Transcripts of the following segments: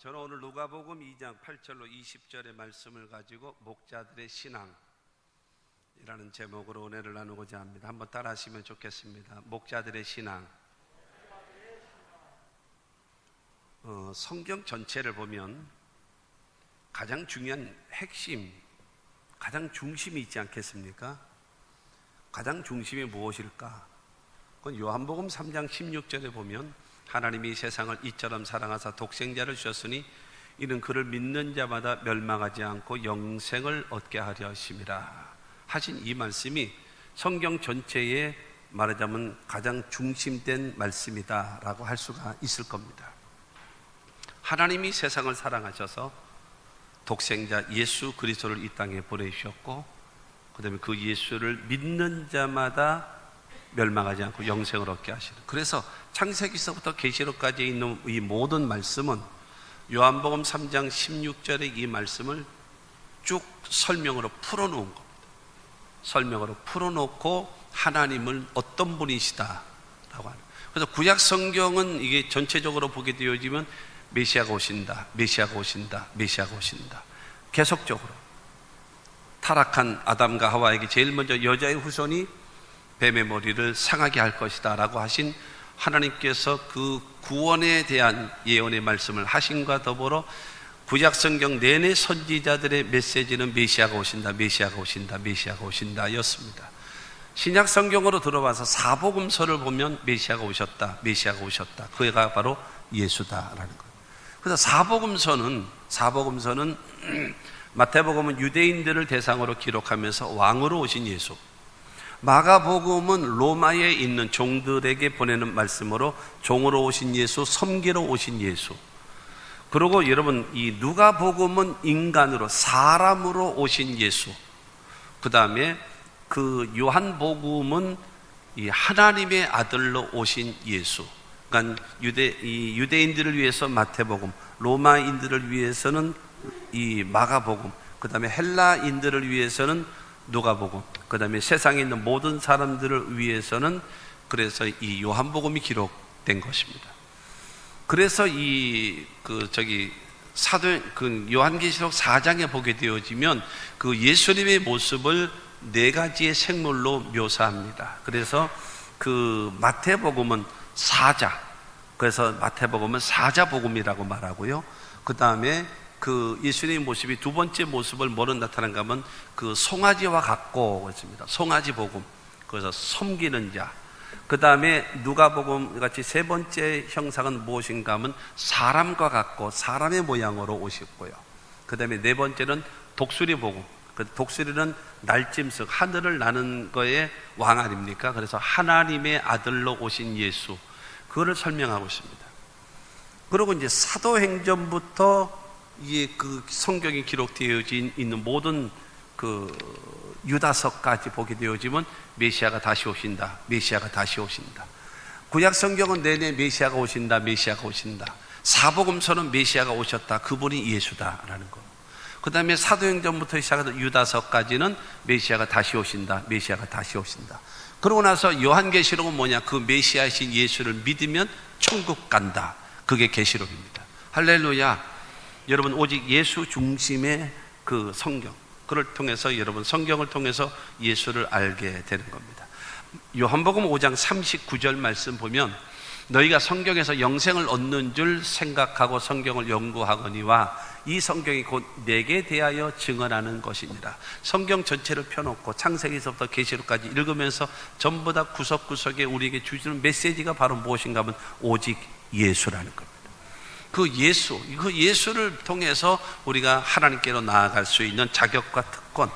저는 오늘 누가복음 2장 8절로 20절의 말씀을 가지고 목자들의 신앙이라는 제목으로 은혜를 나누고자 합니다. 한번 따라 하시면 좋겠습니다. 목자들의 신앙. 성경 전체를 보면 가장 중요한 핵심, 가장 중심이 있지 않겠습니까? 가장 중심이 무엇일까? 그건 요한복음 3장 16절에 보면 하나님이 세상을 이처럼 사랑하사 독생자를 주셨으니 이는 그를 믿는 자마다 멸망하지 않고 영생을 얻게 하려 하심이라 하신 이 말씀이 성경 전체에 말하자면 가장 중심된 말씀이다라고 할 수가 있을 겁니다. 하나님이 세상을 사랑하셔서 독생자 예수 그리스도를 이 땅에 보내주셨고, 그 다음에 그 예수를 믿는 자마다 멸망하지 않고 영생을 얻게 하시는, 그래서 창세기서부터 계시록까지 있는 이 모든 말씀은 요한복음 3장 16절의 이 말씀을 쭉 설명으로 풀어놓은 겁니다. 설명으로 풀어놓고 하나님은 어떤 분이시다라고 하는. 그래서 구약 성경은 이게 전체적으로 보게 되어지면 메시아가 오신다, 메시아가 오신다, 메시아가 오신다. 계속적으로 타락한 아담과 하와에게 제일 먼저 여자의 후손이 뱀의 머리를 상하게 할 것이다 라고 하신 하나님께서 그 구원에 대한 예언의 말씀을 하심과 더불어 구약 성경 내내 선지자들의 메시지는 메시아가 오신다, 메시아가 오신다, 메시아가 오신다 였습니다. 신약 성경으로 들어와서 사복음서를 보면 메시아가 오셨다, 메시아가 오셨다, 그가 바로 예수다라는 거예요. 그래서 사복음서는 마태복음은 유대인들을 대상으로 기록하면서 왕으로 오신 예수, 마가복음은 로마에 있는 종들에게 보내는 말씀으로 종으로 오신 예수, 섬기러 오신 예수. 그리고 여러분 이 누가복음은 인간으로, 사람으로 오신 예수. 그 다음에 그 요한복음은 이 하나님의 아들로 오신 예수. 그러니까 유대인들을 위해서 마태복음, 로마인들을 위해서는 이 마가복음, 그 다음에 헬라인들을 위해서는 누가복음, 그 다음에 세상에 있는 모든 사람들을 위해서는 그래서 이 요한복음이 기록된 것입니다. 그래서 요한계시록 4장에 보게 되어지면 그 예수님의 모습을 네 가지의 생물로 묘사합니다. 그래서 그 마태복음은 사자, 그래서 마태복음은 사자복음이라고 말하고요. 그 다음에 그 예수님의 모습이 두 번째 모습을 뭐로 나타난가 하면 그 송아지와 같고 그렇습니다. 송아지 복음, 그래서 섬기는 자. 그 다음에 누가복음 같이 세 번째 형상은 무엇인가 하면 사람과 같고 사람의 모양으로 오셨고요. 그 다음에 네 번째는 독수리 복음. 그 독수리는 날짐승, 하늘을 나는 거에 왕 아닙니까? 그래서 하나님의 아들로 오신 예수, 그거를 설명하고 있습니다. 그리고 이제 사도행전부터 그 성경이 기록되어 있는 모든 그 유다서까지 보게 되어지면 메시아가 다시 오신다, 메시아가 다시 오신다. 구약 성경은 내내 메시아가 오신다, 메시아가 오신다. 사복음서는 메시아가 오셨다, 그분이 예수다라는 거. 그 다음에 사도행전부터 시작해서 유다서까지는 메시아가 다시 오신다, 메시아가 다시 오신다. 그러고 나서 요한계시록은 뭐냐? 그 메시아이신 예수를 믿으면 천국 간다. 그게 계시록입니다. 할렐루야. 여러분 오직 예수 중심의 그 성경, 그를 통해서 여러분 성경을 통해서 예수를 알게 되는 겁니다. 요한복음 5장 39절 말씀 보면 너희가 성경에서 영생을 얻는 줄 생각하고 성경을 연구하거니와 이 성경이 곧 내게 대하여 증언하는 것이니라. 성경 전체를 펴놓고 창세기서부터 계시록까지 읽으면서 전부 다 구석구석에 우리에게 주시는 메시지가 바로 무엇인가 하면 오직 예수라는 겁니다. 그 예수를 통해서 우리가 하나님께로 나아갈 수 있는 자격과 특권,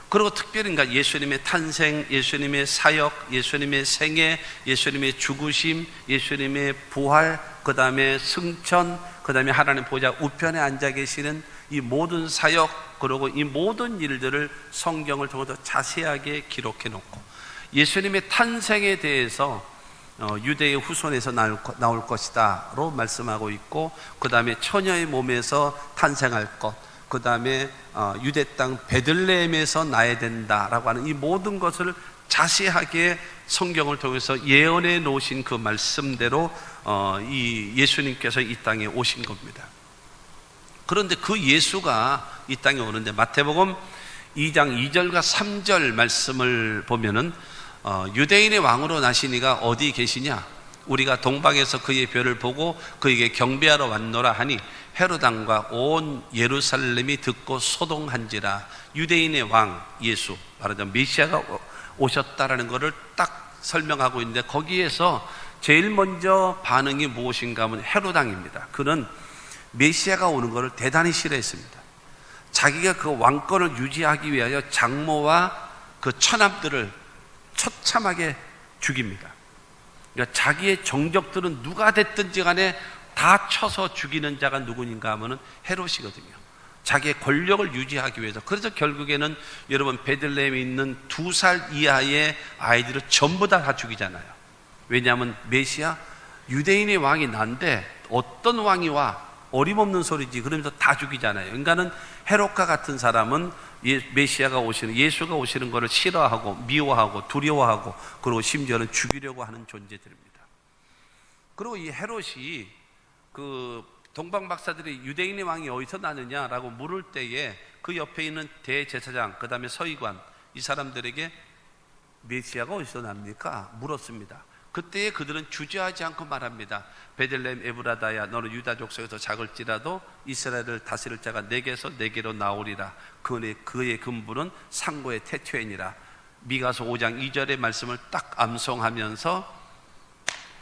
그리고 특별히 예수님의 탄생, 예수님의 사역, 예수님의 생애, 예수님의 죽으심, 예수님의 부활, 그 다음에 승천, 그 다음에 하나님 보좌 우편에 앉아 계시는 이 모든 사역, 그리고 이 모든 일들을 성경을 통해서 자세하게 기록해 놓고, 예수님의 탄생에 대해서 유대의 후손에서 나올 것이다로 말씀하고 있고, 그 다음에 처녀의 몸에서 탄생할 것, 그 다음에 유대 땅 베들레헴에서 나야 된다라고 하는 이 모든 것을 자세하게 성경을 통해서 예언해 놓으신 그 말씀대로 이 예수님께서 이 땅에 오신 겁니다. 그런데 그 예수가 이 땅에 오는데 마태복음 2장 2절과 3절 말씀을 보면은 유대인의 왕으로 나시니가 어디 계시냐? 우리가 동방에서 그의 별을 보고 그에게 경배하러 왔노라 하니 헤롯 왕과 온 예루살렘이 듣고 소동한지라. 유대인의 왕 예수, 말하자면 메시아가 오셨다라는 것을 딱 설명하고 있는데, 거기에서 제일 먼저 반응이 무엇인가 하면 헤롯 왕입니다. 그는 메시아가 오는 것을 대단히 싫어했습니다. 자기가 그 왕권을 유지하기 위하여 장모와 그 처남들을 처참하게 죽입니다. 그러니까 자기의 정적들은 누가 됐든지 간에 다 쳐서 죽이는 자가 누구인가 하면은 헤롯이거든요. 자기의 권력을 유지하기 위해서. 그래서 결국에는 여러분 베들레헴에 있는 2살 이하의 아이들을 전부 다 죽이잖아요. 왜냐하면 메시아, 유대인의 왕이 난데 어떤 왕이 와? 어림없는 소리지. 그러면서 다 죽이잖아요. 그러니까는 헤롯과 같은 사람은 메시아가 오시는, 예수가 오시는 것을 싫어하고 미워하고 두려워하고, 그리고 심지어는 죽이려고 하는 존재들입니다. 그리고 이 헤롯이 그 동방 박사들이 유대인의 왕이 어디서 나느냐라고 물을 때에 그 옆에 있는 대제사장, 그 다음에 서기관, 이 사람들에게 메시아가 어디서 납니까? 물었습니다. 그때에 그들은 주저하지 않고 말합니다. 베들레헴 에브라다야, 너는 유다 족속에서 작을지라도 이스라엘을 다스릴 자가 내게서 내게로 나오리라. 그의 근본은 상고의 태초이니라. 미가서 5장 2절의 말씀을 딱 암송하면서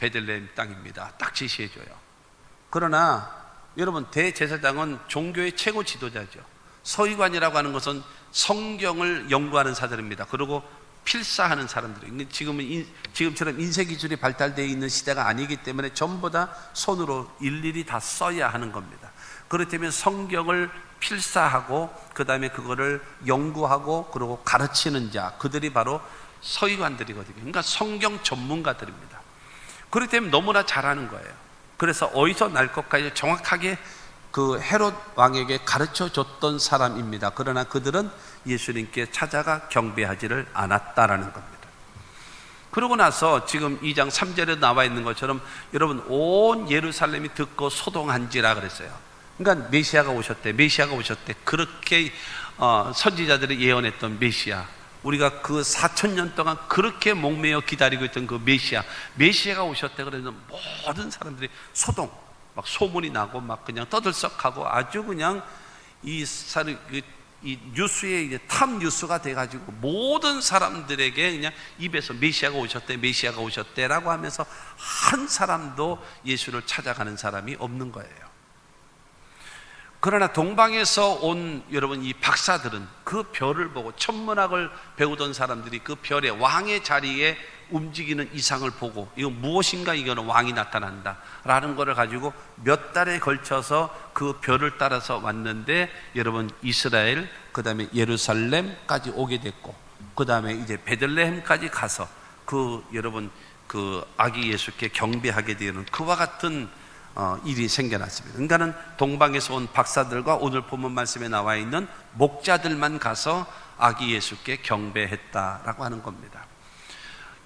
베들레헴 땅입니다, 딱 지시해줘요. 그러나 여러분, 대제사장은 종교의 최고 지도자죠. 서기관이라고 하는 것은 성경을 연구하는 사람입니다. 그리고 필사하는 사람들이, 지금처럼 인쇄기술이 발달되어 있는 시대가 아니기 때문에 전부 다 손으로 일일이 다 써야 하는 겁니다. 그렇다면 성경을 필사하고 그 다음에 그거를 연구하고 그리고 가르치는 자, 그들이 바로 서기관들이거든요. 그러니까 성경 전문가들입니다. 그렇기 때문에 너무나 잘하는 거예요. 그래서 어디서 날 것까지 정확하게 그 헤롯 왕에게 가르쳐 줬던 사람입니다. 그러나 그들은 예수님께 찾아가 경배하지를 않았다라는 겁니다. 그러고 나서 지금 2장 3절에 나와 있는 것처럼 여러분, 온 예루살렘이 듣고 소동한지라 그랬어요. 그러니까 메시아가 오셨대, 메시아가 오셨대. 그렇게 선지자들이 예언했던 메시아, 우리가 그 4,000년 동안 그렇게 목매어 기다리고 있던 그 메시아가 오셨대. 그래서 모든 사람들이 소동, 막 소문이 나고 막 그냥 떠들썩하고 아주 그냥 이 뉴스에 이제 탑 뉴스가 돼가지고 모든 사람들에게 그냥 입에서 메시아가 오셨대, 메시아가 오셨대라고 하면서 한 사람도 예수를 찾아가는 사람이 없는 거예요. 그러나 동방에서 온 여러분 이 박사들은 그 별을 보고, 천문학을 배우던 사람들이 그 별의 왕의 자리에 움직이는 이상을 보고, 이거 무엇인가, 이거는 왕이 나타난다 라는 것을 가지고 몇 달에 걸쳐서 그 별을 따라서 왔는데, 여러분 이스라엘, 그 다음에 예루살렘까지 오게 됐고, 그 다음에 이제 베들레헴까지 가서 여러분 그 아기 예수께 경배하게 되는 그와 같은 일이 생겨났습니다. 그러니까는 동방에서 온 박사들과 오늘 본문 말씀에 나와 있는 목자들만 가서 아기 예수께 경배했다라고 하는 겁니다.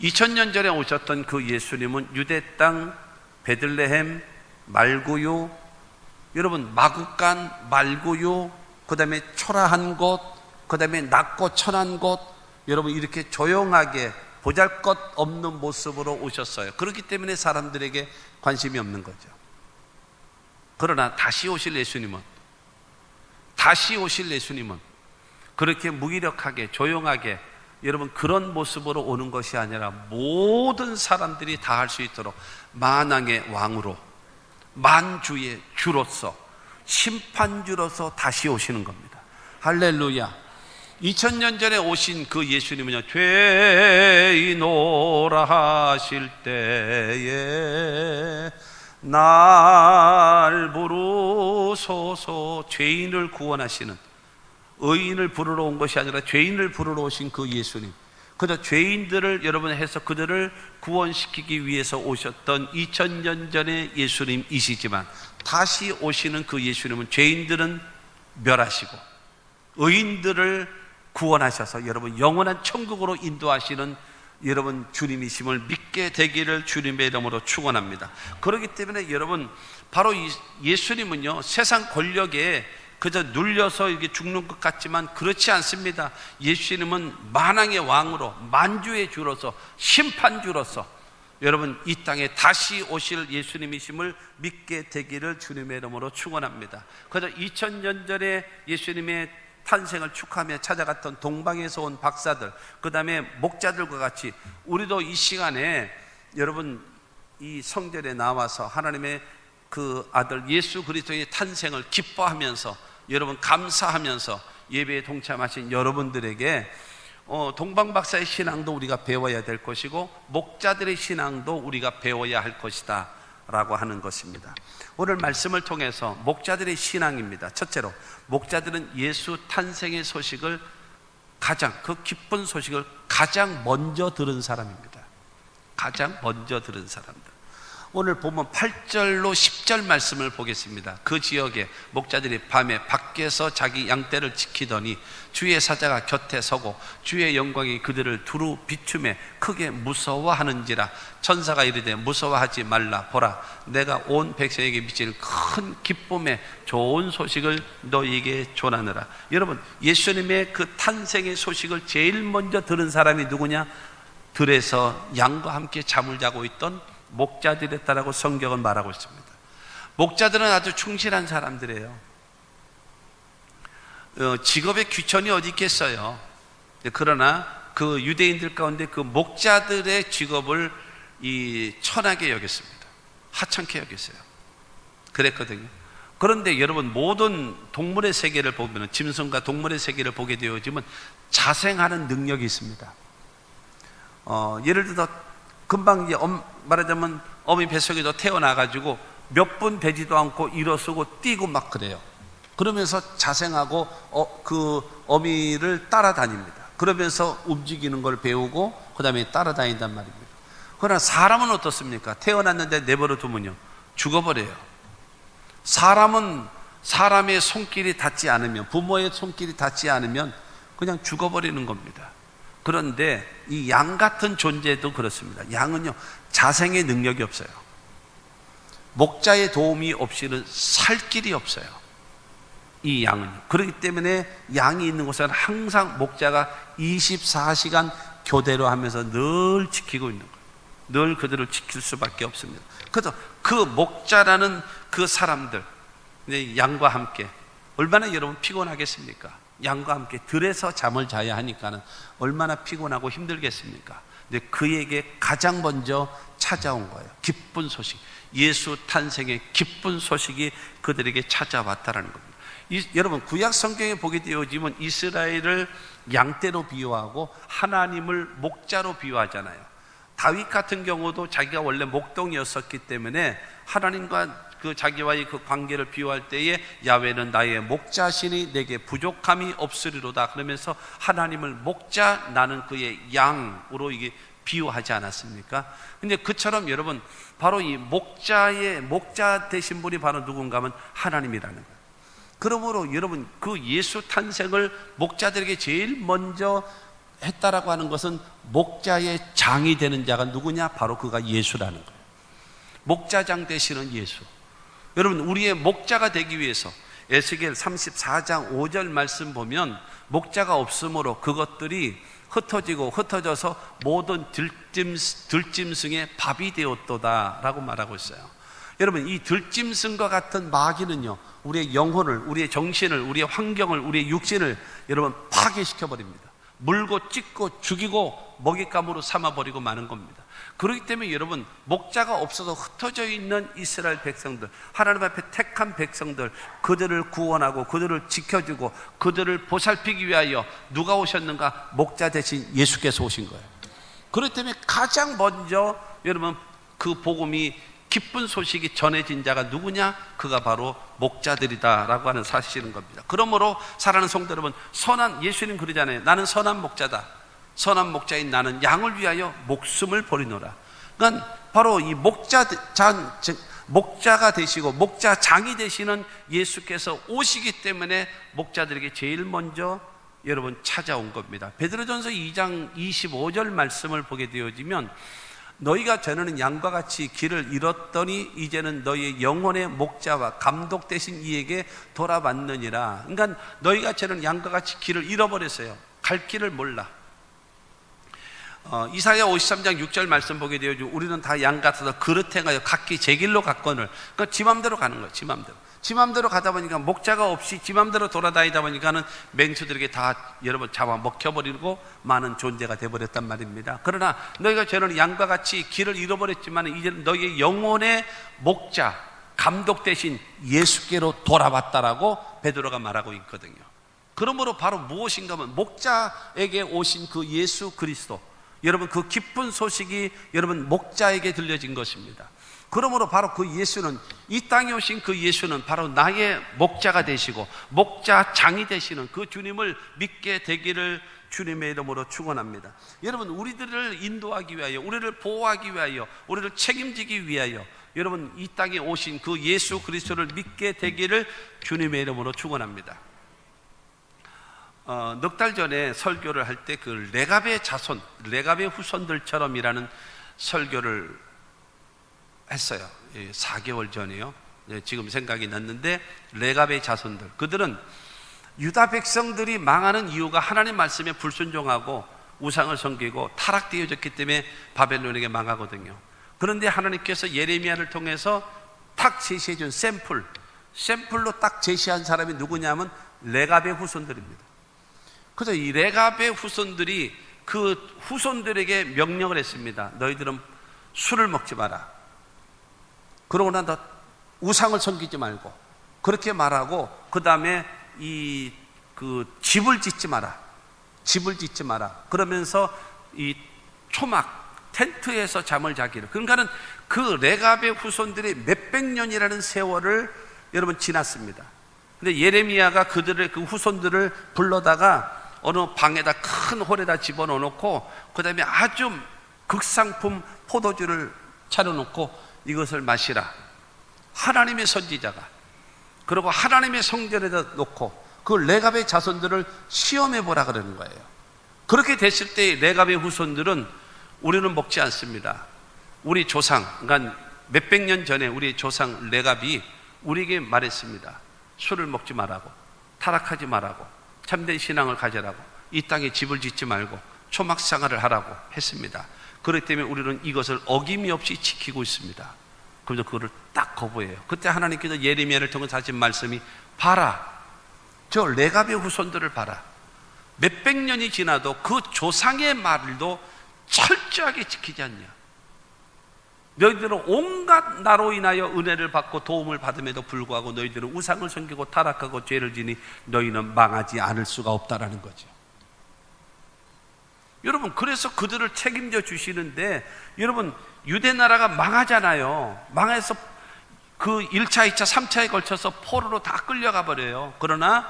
2000년 전에 오셨던 그 예수님은 유대 땅 베들레헴, 말구유, 여러분 마구간, 말구유, 그 다음에 초라한 곳, 그 다음에 낮고 천한 곳, 여러분 이렇게 조용하게 보잘것없는 모습으로 오셨어요. 그렇기 때문에 사람들에게 관심이 없는 거죠. 그러나 다시 오실 예수님은 그렇게 무기력하게 조용하게 여러분 그런 모습으로 오는 것이 아니라 모든 사람들이 다 할 수 있도록 만왕의 왕으로, 만주의 주로서, 심판주로서 다시 오시는 겁니다. 할렐루야. 2000년 전에 오신 그 예수님은요, 죄인오라 하실 때에 날 부르소서, 죄인을 구원하시는, 의인을 부르러 온 것이 아니라 죄인을 부르러 오신 그 예수님, 그저 죄인들을 여러분 해서 그들을 구원시키기 위해서 오셨던 2000년 전의 예수님이시지만, 다시 오시는 그 예수님은 죄인들은 멸하시고 의인들을 구원하셔서 여러분 영원한 천국으로 인도하시는 여러분 주님이심을 믿게 되기를 주님의 이름으로 축원합니다. 그렇기 때문에 여러분 바로 이 예수님은요, 세상 권력에 그저 눌려서 이렇게 죽는 것 같지만 그렇지 않습니다. 예수님은 만왕의 왕으로, 만주의 주로서, 심판주로서 여러분 이 땅에 다시 오실 예수님이심을 믿게 되기를 주님의 이름으로 축원합니다. 그저 2000년 전에 예수님의 탄생을 축하하며 찾아갔던 동방에서 온 박사들, 그 다음에 목자들과 같이 우리도 이 시간에 여러분 이 성전에 나와서 하나님의 그 아들 예수 그리스도의 탄생을 기뻐하면서 여러분 감사하면서 예배에 동참하신 여러분들에게 동방 박사의 신앙도 우리가 배워야 될 것이고 목자들의 신앙도 우리가 배워야 할 것이다 라고 하는 것입니다. 오늘 말씀을 통해서 목자들의 신앙입니다. 첫째로 목자들은 예수 탄생의 소식을 그 기쁜 소식을 가장 먼저 들은 사람입니다. 가장 먼저 들은 사람들. 오늘 보면 8절로 10절 말씀을 보겠습니다. 그 지역에 목자들이 밤에 밖에서 자기 양떼를 지키더니 주의 사자가 곁에 서고 주의 영광이 그들을 두루 비추매 크게 무서워하는지라. 천사가 이르되 무서워하지 말라. 보라, 내가 온 백성에게 미치는 큰 기쁨의 좋은 소식을 너희에게 전하느라. 여러분, 예수님의 그 탄생의 소식을 제일 먼저 들은 사람이 누구냐? 들에서 양과 함께 잠을 자고 있던 목자들이었다라고 성경은 말하고 있습니다. 목자들은 아주 충실한 사람들이에요. 직업의 귀천이 어디 있겠어요. 그러나 그 유대인들 가운데 그 목자들의 직업을 천하게 여겼습니다. 하찮게 여겼어요. 그랬거든요. 그런데 여러분 모든 동물의 세계를 보면, 짐승과 동물의 세계를 보게 되어지면 자생하는 능력이 있습니다. 예를 들어 금방 이제 말하자면 어미 뱃속에서 태어나가지고 몇 분 되지도 않고 일어서고 뛰고 막 그래요. 그러면서 자생하고 그 어미를 따라다닙니다. 그러면서 움직이는 걸 배우고 그 다음에 따라다닌단 말입니다. 그러나 사람은 어떻습니까? 태어났는데 내버려 두면요 죽어버려요. 사람은 사람의 손길이 닿지 않으면, 부모의 손길이 닿지 않으면 그냥 죽어버리는 겁니다. 그런데 이 양 같은 존재도 그렇습니다. 양은요 자생의 능력이 없어요. 목자의 도움이 없이는 살 길이 없어요. 이 양은요. 그렇기 때문에 양이 있는 곳은 항상 목자가 24시간 교대로 하면서 늘 지키고 있는 거예요. 늘 그들을 지킬 수밖에 없습니다. 그래서 그 목자라는 그 사람들, 양과 함께 얼마나 여러분 피곤하겠습니까? 양과 함께 들에서 잠을 자야 하니까는 얼마나 피곤하고 힘들겠습니까? 근데 그에게 가장 먼저 찾아온 거예요. 기쁜 소식, 예수 탄생의 기쁜 소식이 그들에게 찾아왔다라는 겁니다. 여러분 구약 성경에 보게 되어지면 이스라엘을 양떼로 비유하고 하나님을 목자로 비유하잖아요. 다윗 같은 경우도 자기가 원래 목동이었었기 때문에 하나님과 그 자기와의 그 관계를 비유할 때에 야훼는 나의 목자시니 내게 부족함이 없으리로다 그러면서 하나님을 목자, 나는 그의 양으로 이게 비유하지 않았습니까? 근데 그처럼 여러분 바로 이 목자 되신 분이 바로 누군가 하면 하나님이라는 거예요. 그러므로 여러분 그 예수 탄생을 목자들에게 제일 먼저 했다라고 하는 것은 목자의 장이 되는 자가 누구냐? 바로 그가 예수라는 거예요. 목자장 되시는 예수. 여러분 우리의 목자가 되기 위해서 에스겔 34장 5절 말씀 보면 목자가 없으므로 그것들이 흩어져서 모든 들짐승의 밥이 되었도다 라고 말하고 있어요. 여러분 이 들짐승과 같은 마귀는요 우리의 영혼을, 우리의 정신을, 우리의 환경을, 우리의 육신을 여러분 파괴시켜 버립니다. 물고 찢고 죽이고 먹잇감으로 삼아버리고 마는 겁니다. 그렇기 때문에 여러분 목자가 없어서 흩어져 있는 이스라엘 백성들, 하나님 앞에 택한 백성들, 그들을 구원하고 그들을 지켜주고 그들을 보살피기 위하여 누가 오셨는가? 목자 대신 예수께서 오신 거예요. 그렇기 때문에 가장 먼저 여러분 그 복음이 기쁜 소식이 전해진 자가 누구냐? 그가 바로 목자들이다라고 하는 사실인 겁니다. 그러므로 사랑하는 성도 여러분, 예수님 그러잖아요. 나는 선한 목자다. 선한 목자인 나는 양을 위하여 목숨을 버리노라. 그러니까 바로 이 목자가 되시고 목자장이 되시는 예수께서 오시기 때문에 목자들에게 제일 먼저 여러분 찾아온 겁니다. 베드로전서 2장 25절 말씀을 보게 되어지면 너희가 전에는 양과 같이 길을 잃었더니 이제는 너희의 영혼의 목자와 감독 되신 이에게 돌아왔느니라. 그러니까 너희가 전에는 양과 같이 길을 잃어버렸어요. 갈 길을 몰라. 이사야 53장 6절 말씀 보게 되어지고 우리는 다 양 같아서 그릇 행하여 각기 제 길로 갔거늘. 그러니까 지 맘대로 가는 거예요. 지 맘대로 가다 보니까 목자가 없이 지 맘대로 돌아다니다 보니까는 맹수들에게 다 여러분 잡아 먹혀버리고 많은 존재가 되어버렸단 말입니다. 그러나 너희가 저는 양과 같이 길을 잃어버렸지만 이제는 너희의 영혼의 목자 감독 대신 예수께로 돌아왔다라고 베드로가 말하고 있거든요. 그러므로 바로 무엇인가 하면 목자에게 오신 그 예수 그리스도, 여러분 그 기쁜 소식이 여러분 목자에게 들려진 것입니다. 그러므로 바로 그 예수는, 이 땅에 오신 그 예수는 바로 나의 목자가 되시고 목자장이 되시는 그 주님을 믿게 되기를 주님의 이름으로 축원합니다. 여러분 우리들을 인도하기 위하여, 우리를 보호하기 위하여, 우리를 책임지기 위하여 여러분 이 땅에 오신 그 예수 그리스도를 믿게 되기를 주님의 이름으로 축원합니다. 넉 달 전에 설교를 할 때 그 레갑의 자손, 레갑의 후손들처럼이라는 설교를 했어요. 4개월 전이요. 지금 생각이 났는데, 레갑의 자손들, 그들은 유다 백성들이 망하는 이유가 하나님 말씀에 불순종하고 우상을 섬기고 타락되어졌기 때문에 바벨론에게 망하거든요. 그런데 하나님께서 예레미야를 통해서 딱 제시해 준 샘플로 딱 제시한 사람이 누구냐면 레갑의 후손들입니다. 그래서 이 레갑의 후손들이 그 후손들에게 명령을 했습니다. 너희들은 술을 먹지 마라. 그러고 나서 우상을 섬기지 말고, 그렇게 말하고, 그 다음에 집을 짓지 마라. 그러면서 이 초막, 텐트에서 잠을 자기를. 그러니까는 그 레갑의 후손들이 몇백 년이라는 세월을 여러분 지났습니다. 근데 예레미야가 그들의 그 후손들을 불러다가 어느 방에다 큰 홀에다 집어넣고, 그 다음에 아주 극상품 포도주를 차려놓고 이것을 마시라. 하나님의 선지자가, 그리고 하나님의 성전에다 놓고 그 레갑의 자손들을 시험해 보라 그러는 거예요. 그렇게 됐을 때 레갑의 후손들은 우리는 먹지 않습니다. 우리 조상, 그러니까 몇백 년 전에 우리 조상 레갑이 우리에게 말했습니다. 술을 먹지 말라고, 타락하지 말라고, 참된 신앙을 가져라고, 이 땅에 집을 짓지 말고 초막 생활을 하라고 했습니다. 그렇기 때문에 우리는 이것을 어김이 없이 지키고 있습니다. 그래서 그거를 딱 거부해요. 그때 하나님께서 예레미야를 통해서 하신 말씀이, 봐라, 저 레갑의 후손들을 봐라. 몇백 년이 지나도 그 조상의 말도 철저하게 지키지 않냐. 너희들은 온갖 나로 인하여 은혜를 받고 도움을 받음에도 불구하고 너희들은 우상을 섬기고 타락하고 죄를 지니 너희는 망하지 않을 수가 없다라는 거죠. 여러분, 그래서 그들을 책임져 주시는데, 여러분 유대 나라가 망하잖아요. 망해서 그 1차, 2차, 3차에 걸쳐서 포로로 다 끌려가 버려요. 그러나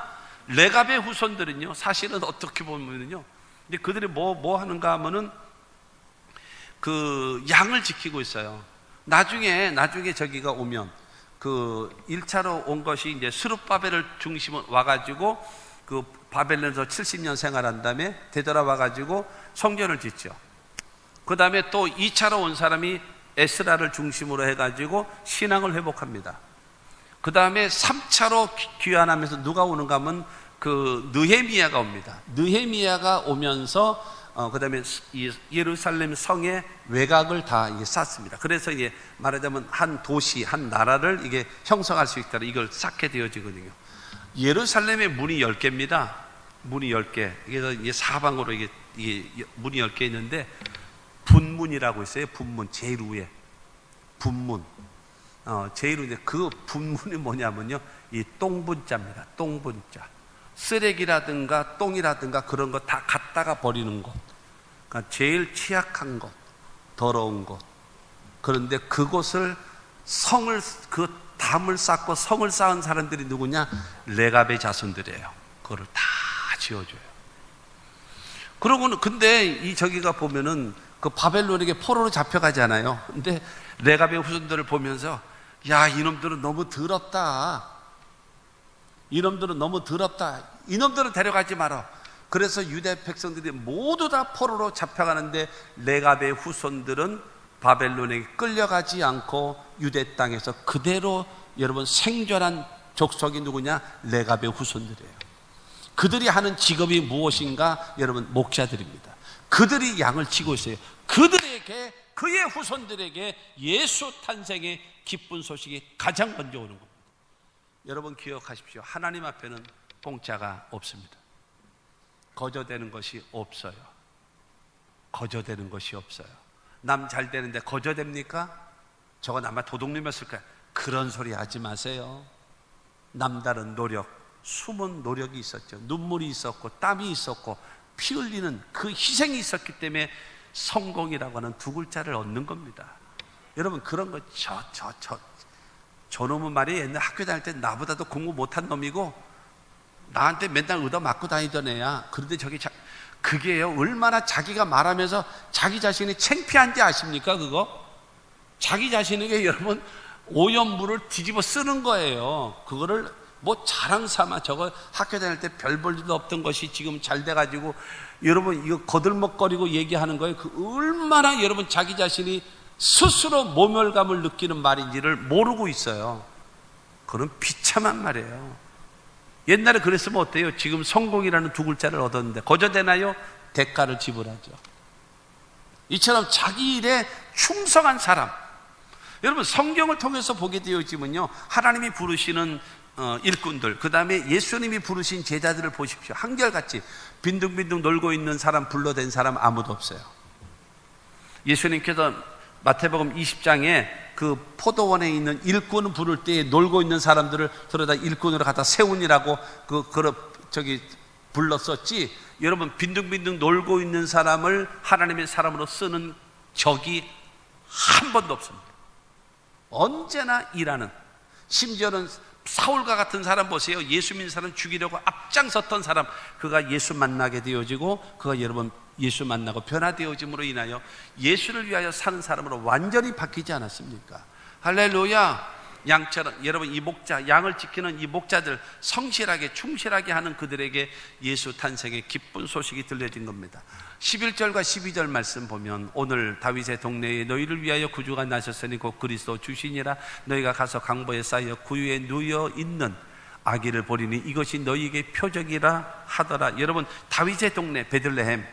레갑의 후손들은요, 사실은 어떻게 보면요, 근데 그들이 뭐 하는가 하면은 그 양을 지키고 있어요. 나중에 저기가 오면, 그 1차로 온 것이 이제 스룹바벨을 중심으로 와가지고 그 바벨론에서 70년 생활한 다음에 되돌아와가지고 성전을 짓죠. 그 다음에 또 2차로 온 사람이 에스라를 중심으로 해가지고 신앙을 회복합니다. 그 다음에 3차로 귀환하면서 누가 오는가 하면 그 느헤미야가 옵니다. 느헤미야가 오면서 그 다음에 예루살렘 성의 외곽을 다 쌓습니다. 그래서 이제 말하자면 한 도시, 한 나라를 이게 형성할 수 있다, 이걸 쌓게 되어지거든요. 예루살렘의 문이 10개입니다. 문이 10개. 그래서 이게 사방으로 이게 문이 10개 있는데, 분문이라고 있어요. 분문, 제일 위에. 분문. 제일 위에. 그 분문이 뭐냐면요, 이 똥분자입니다. 똥분자. 쓰레기라든가 똥이라든가 그런 거 다 갖다가 버리는 곳. 그러니까 제일 취약한 곳, 더러운 곳. 그런데 그곳을 그 담을 쌓고 성을 쌓은 사람들이 누구냐? 레갑의 자손들이에요. 그거를 다 지어줘요. 그러고는, 근데 저기가 보면은 그 바벨론에게 포로로 잡혀가잖아요. 근데 레갑의 후손들을 보면서, 야, 이놈들은 너무 더럽다. 이놈들은 데려가지 마라. 그래서 유대 백성들이 모두 다 포로로 잡혀가는데 레갑의 후손들은 바벨론에 끌려가지 않고 유대 땅에서 그대로 여러분 생존한 족속이 누구냐? 레갑의 후손들이에요. 그들이 하는 직업이 무엇인가? 여러분, 목자들입니다. 그들이 양을 치고 있어요. 그들에게, 그의 후손들에게 예수 탄생의 기쁜 소식이 가장 먼저 오는 겁니다. 여러분 기억하십시오. 하나님 앞에는 공짜가 없습니다. 거저되는 것이 없어요. 거저되는 것이 없어요. 남 잘 되는데 거저됩니까? 저건 아마 도둑놈이었을 거예요. 그런 소리 하지 마세요. 남다른 노력, 숨은 노력이 있었죠. 눈물이 있었고 땀이 있었고 피 흘리는 그 희생이 있었기 때문에 성공이라고 하는 두 글자를 얻는 겁니다. 여러분 그런 거 저놈의 말이 옛날 학교 다닐 때 나보다도 공부 못한 놈이고 나한테 맨날 얻어 맞고 다니던 애야. 그런데 그게요 얼마나 자기가 말하면서 자기 자신이 창피한지 아십니까? 그거 자기 자신에게 여러분 오염물을 뒤집어 쓰는 거예요. 그거를 뭐 자랑 삼아 저거 학교 다닐 때 별 볼 일도 없던 것이 지금 잘 돼가지고 여러분 이거 거들먹거리고 얘기하는 거예요. 그 얼마나 여러분 자기 자신이 스스로 모멸감을 느끼는 말인지를 모르고 있어요. 그런 비참한 말이에요. 옛날에 그랬으면 어때요? 지금 성공이라는 두 글자를 얻었는데 거저되나요? 대가를 지불하죠. 이처럼 자기 일에 충성한 사람, 여러분 성경을 통해서 보게 되어지면요 하나님이 부르시는 일꾼들, 그 다음에 예수님이 부르신 제자들을 보십시오. 한결같이 빈둥빈둥 놀고 있는 사람, 불러댄 사람 아무도 없어요. 예수님께서 마태복음 20장에 그 포도원에 있는 일꾼을 부를 때 놀고 있는 사람들을 들어다 일꾼으로 갖다 세운이라고 불렀었지. 여러분 빈둥빈둥 놀고 있는 사람을 하나님의 사람으로 쓰는 적이 한 번도 없습니다. 언제나 일하는, 심지어는 사울과 같은 사람 보세요. 예수 믿는 사람 죽이려고 앞장섰던 사람, 그가 예수 만나게 되어지고 그가 여러분 예수 만나고 변화되어짐으로 인하여 예수를 위하여 사는 사람으로 완전히 바뀌지 않았습니까? 할렐루야. 양처럼 여러분 이 목자, 양을 지키는 이 목자들 성실하게 충실하게 하는 그들에게 예수 탄생의 기쁜 소식이 들려진 겁니다. 11절과 12절 말씀 보면 오늘 다윗의 동네에 너희를 위하여 구주가 나셨으니 곧 그리스도 주시니라. 너희가 가서 강보에 쌓여 구유에 누워 있는 아기를 보리니 이것이 너희에게 표적이라 하더라. 여러분 다윗의 동네 베들레헴,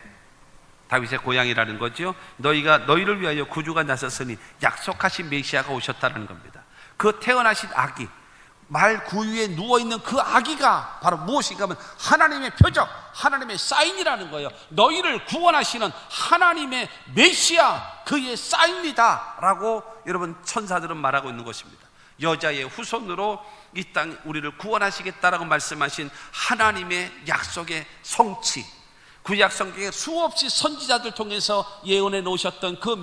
다윗의 고향이라는 거죠. 너희를 위하여 구주가 나셨으니 약속하신 메시아가 오셨다는 겁니다. 그 태어나신 아기, 말 구유에 누워있는 그 아기가 바로 무엇인가 하면 하나님의 표적, 하나님의 사인이라는 거예요. 너희를 구원하시는 하나님의 메시아, 그의 사인이다 라고 여러분 천사들은 말하고 있는 것입니다. 여자의 후손으로 이 땅 우리를 구원하시겠다라고 말씀하신 하나님의 약속의 성취, 그 약속에 수없이 선지자들 통해서 예언해 놓으셨던 그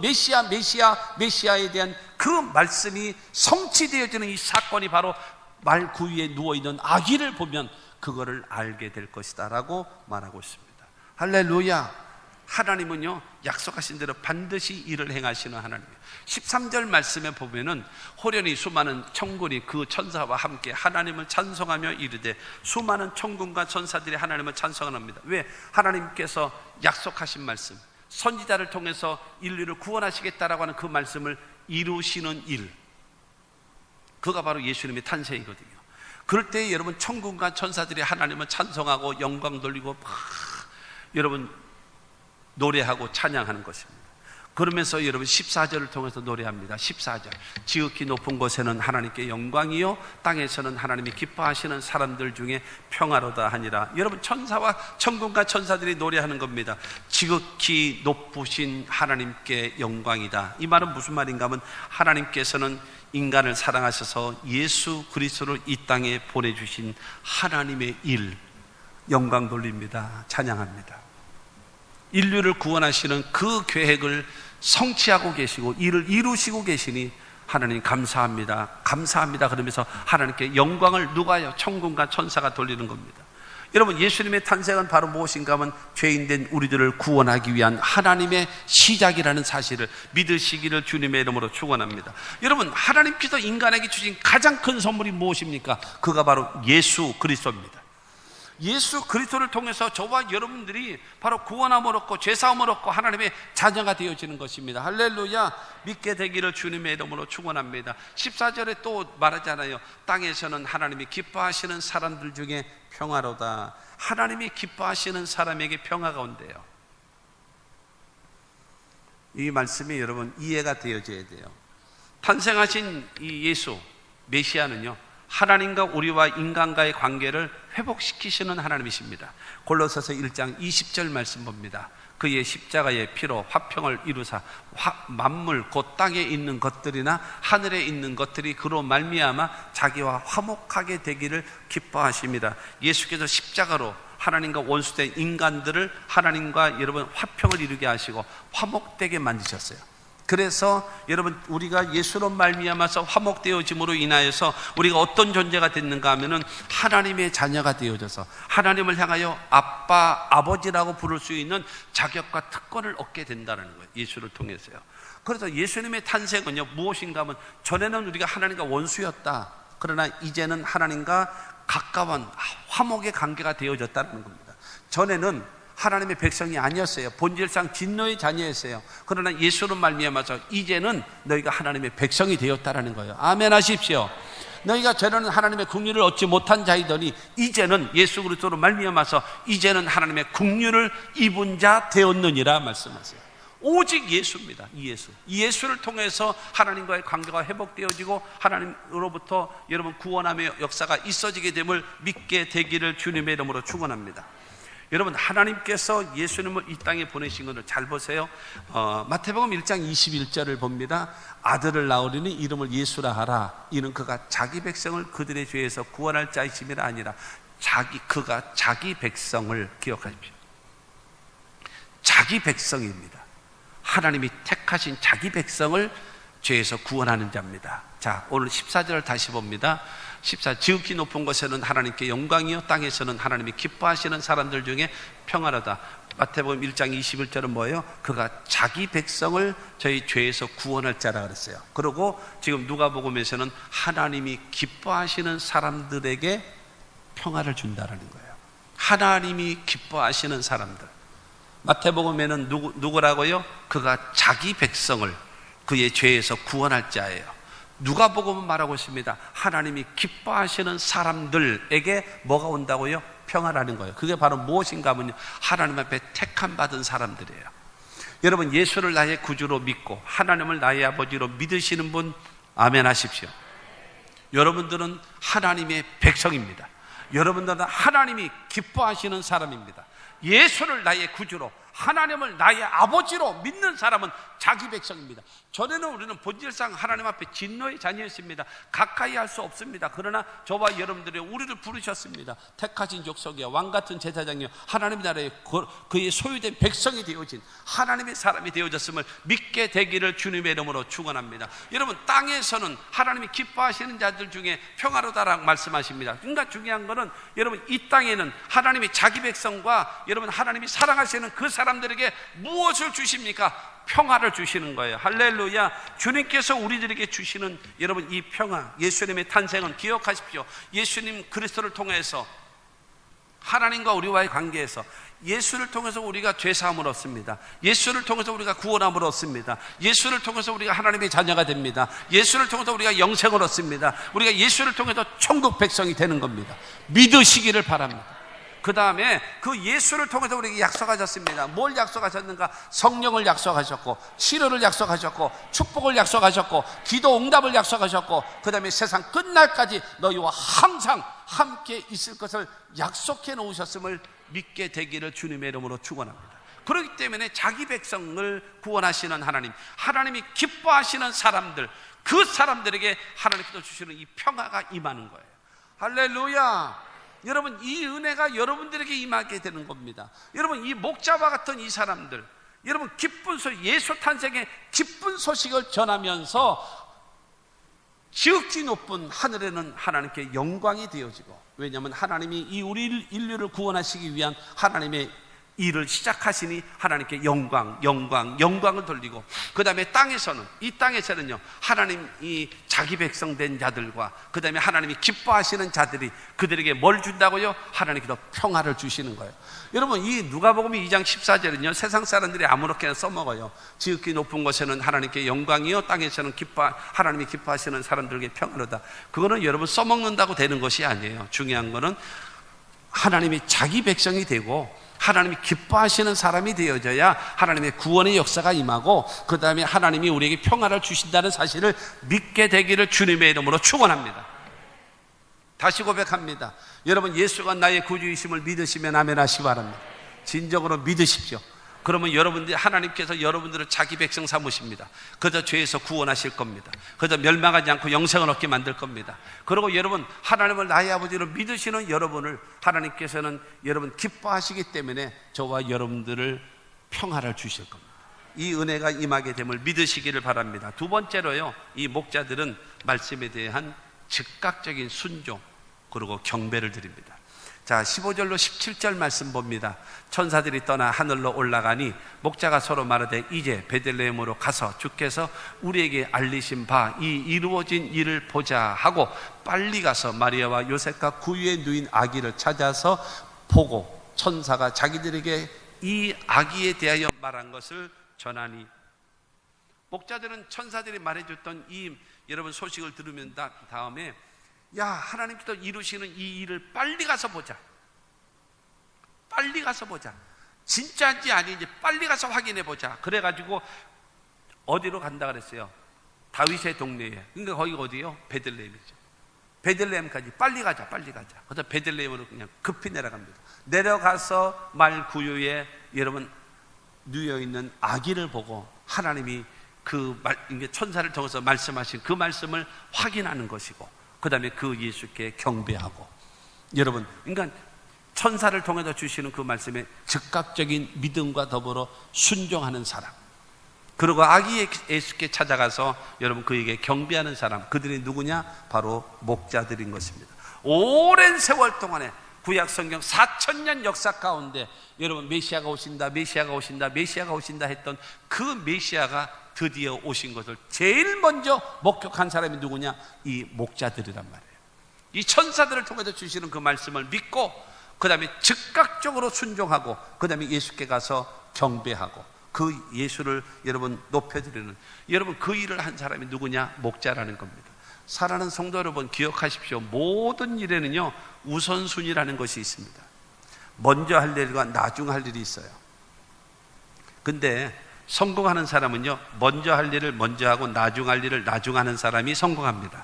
메시아에 대한 그 말씀이 성취되어지는 이 사건이 바로 말 구유에 누워있는 아기를 보면 그거를 알게 될 것이다 라고 말하고 있습니다. 할렐루야. 하나님은요 약속하신 대로 반드시 일을 행하시는 하나님이에요. 13절 말씀에 보면은 호련히 수많은 천군이 그 천사와 함께 하나님을 찬송하며 이르되, 수많은 천군과 천사들이 하나님을 찬송합니다. 왜? 하나님께서 약속하신 말씀, 선지자를 통해서 인류를 구원하시겠다라고 하는 그 말씀을 이루시는 일, 그가 바로 예수님의 탄생이거든요. 그럴 때 여러분 천군과 천사들이 하나님을 찬송하고 영광 돌리고 여러분 노래하고 찬양하는 것입니다. 그러면서 여러분 14절을 통해서 노래합니다. 14절, 지극히 높은 곳에는 하나님께 영광이요 땅에서는 하나님이 기뻐하시는 사람들 중에 평화로다 하니라. 여러분 천사와 천군과 천사들이 노래하는 겁니다. 지극히 높으신 하나님께 영광이다. 이 말은 무슨 말인가 하면 하나님께서는 인간을 사랑하셔서 예수 그리스도를 이 땅에 보내주신 하나님의 일, 영광 돌립니다. 찬양합니다. 인류를 구원하시는 그 계획을 성취하고 계시고 이를 이루시고 계시니 하나님 감사합니다. 감사합니다. 그러면서 하나님께 영광을 누가요? 천군과 천사가 돌리는 겁니다. 여러분 예수님의 탄생은 바로 무엇인가 하면 죄인된 우리들을 구원하기 위한 하나님의 시작이라는 사실을 믿으시기를 주님의 이름으로 축원합니다. 여러분 하나님께서 인간에게 주신 가장 큰 선물이 무엇입니까? 그가 바로 예수 그리스도입니다. 예수 그리스도를 통해서 저와 여러분들이 바로 구원함을 얻고 죄사함을 얻고 하나님의 자녀가 되어지는 것입니다. 할렐루야. 믿게 되기를 주님의 이름으로 축원합니다. 14절에 또 말하잖아요. 땅에서는 하나님이 기뻐하시는 사람들 중에 평화로다. 하나님이 기뻐하시는 사람에게 평화가 온대요. 이 말씀이 여러분 이해가 되어져야 돼요. 탄생하신 이 예수 메시아는요, 하나님과 우리와 인간과의 관계를 회복시키시는 하나님이십니다. 골로새서 1장 20절 말씀 봅니다. 그의 십자가의 피로 화평을 이루사 만물 곧 땅에 있는 것들이나 하늘에 있는 것들이 그로 말미암아 자기와 화목하게 되기를 기뻐하십니다. 예수께서 십자가로 하나님과 원수된 인간들을 하나님과 여러분 화평을 이루게 하시고 화목되게 만드셨어요. 그래서 여러분 우리가 예수로 말미암아서 화목되어짐으로 인하여서 우리가 어떤 존재가 됐는가 하면은 하나님의 자녀가 되어져서 하나님을 향하여 아빠, 아버지라고 부를 수 있는 자격과 특권을 얻게 된다는 거예요. 예수를 통해서요. 그래서 예수님의 탄생은요 무엇인가 하면, 전에는 우리가 하나님과 원수였다. 그러나 이제는 하나님과 가까운 화목의 관계가 되어졌다는 겁니다. 전에는 하나님의 백성이 아니었어요. 본질상 진노의 자녀였어요. 그러나 예수로 말미암아서 이제는 너희가 하나님의 백성이 되었다라는 거예요. 아멘 하십시오. 너희가 전에는 하나님의 국류를 얻지 못한 자이더니 이제는 예수 그리스도로 말미암아서 이제는 하나님의 국류를 입은 자 되었느니라 말씀하세요. 오직 예수입니다. 이 예수를 통해서 하나님과의 관계가 회복되어지고 하나님으로부터 여러분 구원함의 역사가 있어지게 됨을 믿게 되기를 주님의 이름으로 축원합니다. 여러분 하나님께서 예수님을 이 땅에 보내신 것을 잘 보세요. 마태복음 1장 21절을 봅니다. 아들을 낳으리니 이름을 예수라 하라. 이는 그가 자기 백성을 그들의 죄에서 구원할 자이심이라 아니라 그가 자기 백성을 기억하십시오. 자기 백성입니다. 하나님이 택하신 자기 백성을 죄에서 구원하는 자입니다. 자, 오늘 14절을 다시 봅니다. 14, 지극히 높은 곳에는 하나님께 영광이요 땅에서는 하나님이 기뻐하시는 사람들 중에 평화로다. 마태복음 1장 21절은 뭐예요? 그가 자기 백성을 저희 죄에서 구원할 자라 그랬어요. 그리고 지금 누가복음에서는 하나님이 기뻐하시는 사람들에게 평화를 준다라는 거예요. 하나님이 기뻐하시는 사람들. 마태복음에는 누구라고요? 그가 자기 백성을 그의 죄에서 구원할 자예요. 누가복음은 말하고 있습니다. 하나님이 기뻐하시는 사람들에게 뭐가 온다고요? 평화라는 거예요. 그게 바로 무엇인가 하면요, 하나님 앞에 택함 받은 사람들이에요. 여러분 예수를 나의 구주로 믿고 하나님을 나의 아버지로 믿으시는 분 아멘 하십시오. 여러분들은 하나님의 백성입니다. 여러분들은 하나님이 기뻐하시는 사람입니다. 예수를 나의 구주로 하나님을 나의 아버지로 믿는 사람은 자기 백성입니다. 전에는 우리는 본질상 하나님 앞에 진노의 자녀였습니다. 가까이 할 수 없습니다. 그러나 저와 여러분들이 우리를 부르셨습니다. 택하신 족속이여 왕같은 제사장이여 하나님 나라의 그의 소유된 백성이 되어진 하나님의 사람이 되어졌음을 믿게 되기를 주님의 이름으로 축원합니다. 여러분 땅에서는 하나님이 기뻐하시는 자들 중에 평화로다라고 말씀하십니다. 그러니까 중요한 것은 여러분 이 땅에는 하나님이 자기 백성과 여러분 하나님이 사랑하시는 그 사람들에게 무엇을 주십니까? 평화를 주시는 거예요. 할렐루야. 주님께서 우리들에게 주시는 여러분 이 평화, 예수님의 탄생은 기억하십시오. 예수님 그리스도를 통해서 하나님과 우리와의 관계에서 예수를 통해서 우리가 죄사함을 얻습니다. 예수를 통해서 우리가 구원함을 얻습니다. 예수를 통해서 우리가 하나님의 자녀가 됩니다. 예수를 통해서 우리가 영생을 얻습니다. 우리가 예수를 통해서 천국 백성이 되는 겁니다. 믿으시기를 바랍니다. 그 다음에 그 예수를 통해서 우리에게 약속하셨습니다. 뭘 약속하셨는가? 성령을 약속하셨고 치료를 약속하셨고 축복을 약속하셨고 기도 응답을 약속하셨고 그 다음에 세상 끝날까지 너희와 항상 함께 있을 것을 약속해 놓으셨음을 믿게 되기를 주님의 이름으로 축원합니다. 그렇기 때문에 자기 백성을 구원하시는 하나님, 하나님이 기뻐하시는 사람들, 그 사람들에게 하나님께서 주시는 이 평화가 임하는 거예요. 할렐루야. 여러분 이 은혜가 여러분들에게 임하게 되는 겁니다. 여러분 이 목자와 같은 이 사람들, 여러분 기쁜 소식, 예수 탄생의 기쁜 소식을 전하면서 지극히 높은 하늘에는 하나님께 영광이 되어지고, 왜냐하면 하나님이 이 우리 인류를 구원하시기 위한 하나님의 일을 시작하시니 하나님께 영광을 돌리고, 그 다음에 이 땅에서는요, 하나님이 자기 백성 된 자들과 그 다음에 하나님이 기뻐하시는 자들이 그들에게 뭘 준다고요? 하나님께서 평화를 주시는 거예요. 여러분, 이 누가복음 2장 14절은요, 세상 사람들이 아무렇게나 써먹어요. 지극히 높은 곳에는 하나님께 영광이요, 땅에서는 하나님이 기뻐하시는 사람들에게 평화로다. 그거는 여러분 써먹는다고 되는 것이 아니에요. 중요한 거는 하나님이 자기 백성이 되고 하나님이 기뻐하시는 사람이 되어져야 하나님의 구원의 역사가 임하고, 그 다음에 하나님이 우리에게 평화를 주신다는 사실을 믿게 되기를 주님의 이름으로 축원합니다. 다시 고백합니다. 여러분, 예수가 나의 구주이심을 믿으시면 아멘 하시기 바랍니다. 진정으로 믿으십시오. 그러면 하나님께서 여러분들을 자기 백성 삼으십니다. 그저 죄에서 구원하실 겁니다. 그저 멸망하지 않고 영생을 얻게 만들 겁니다. 그리고 여러분, 하나님을 나의 아버지로 믿으시는 여러분을 하나님께서는 여러분 기뻐하시기 때문에 저와 여러분들을 평화를 주실 겁니다. 이 은혜가 임하게 됨을 믿으시기를 바랍니다. 두 번째로요, 이 목자들은 말씀에 대한 즉각적인 순종 그리고 경배를 드립니다. 자, 15절로 17절 말씀 봅니다. 천사들이 떠나 하늘로 올라가니 목자가 서로 말하되 이제 베들레헴으로 가서 주께서 우리에게 알리신 바 이 이루어진 일을 보자 하고 빨리 가서 마리아와 요셉과 구유에 누인 아기를 찾아서 보고 천사가 자기들에게 이 아기에 대하여 말한 것을 전하니, 목자들은 천사들이 말해줬던 이 여러분 소식을 들으면 다음에 야, 하나님께서 이루시는 이 일을 빨리 가서 보자. 빨리 가서 보자. 진짜인지 아닌지 빨리 가서 확인해 보자. 그래가지고 어디로 간다 그랬어요? 다윗의 동네에. 그러니까 거기가 어디요? 베들레헴이죠. 베들레헴까지 빨리 가자. 그래서 베들레헴으로 그냥 급히 내려갑니다. 내려가서 말 구유에 여러분 누워 있는 아기를 보고 하나님이 천사를 통해서 말씀하신 그 말씀을 확인하는 것이고, 그 다음에 그 예수께 경배하고, 여러분, 그러니까 천사를 통해서 주시는 그 말씀에 즉각적인 믿음과 더불어 순종하는 사람, 그리고 아기 예수께 찾아가서 여러분 그에게 경배하는 사람, 그들이 누구냐? 바로 목자들인 것입니다. 오랜 세월 동안에 구약 성경 4,000년 역사 가운데 여러분 메시아가 오신다 했던 그 메시아가 드디어 오신 것을 제일 먼저 목격한 사람이 누구냐? 이 목자들이란 말이에요. 이 천사들을 통해서 주시는 그 말씀을 믿고 그 다음에 즉각적으로 순종하고 그 다음에 예수께 가서 경배하고 그 예수를 여러분 높여드리는, 여러분 그 일을 한 사람이 누구냐? 목자라는 겁니다. 사랑하는 성도 여러분, 기억하십시오. 모든 일에는요 우선순위라는 것이 있습니다. 먼저 할 일과 나중 할 일이 있어요. 근데 성공하는 사람은요 먼저 할 일을 먼저 하고 나중 할 일을 나중 하는 사람이 성공합니다.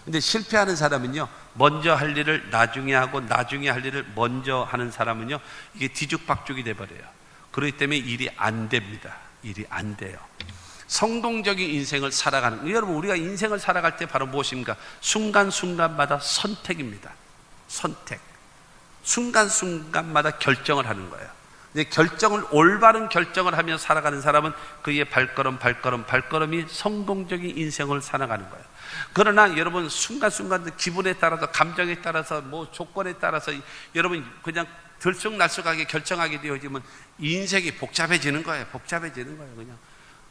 근데 실패하는 사람은요 먼저 할 일을 나중에 하고 나중에 할 일을 먼저 하는 사람은요 이게 뒤죽박죽이 돼버려요. 그렇기 때문에 일이 안 됩니다. 일이 안 돼요. 성공적인 인생을 살아가는, 여러분 우리가 인생을 살아갈 때 바로 무엇입니까? 순간순간마다 선택입니다. 선택. 순간순간마다 결정을 하는 거예요. 올바른 결정을 하며 살아가는 사람은 그의 발걸음이 성공적인 인생을 살아가는 거예요. 그러나 여러분 순간순간 기분에 따라서, 감정에 따라서, 조건에 따라서 여러분 그냥 들쑥날쑥하게 결정하게 되어지면 인생이 복잡해지는 거예요.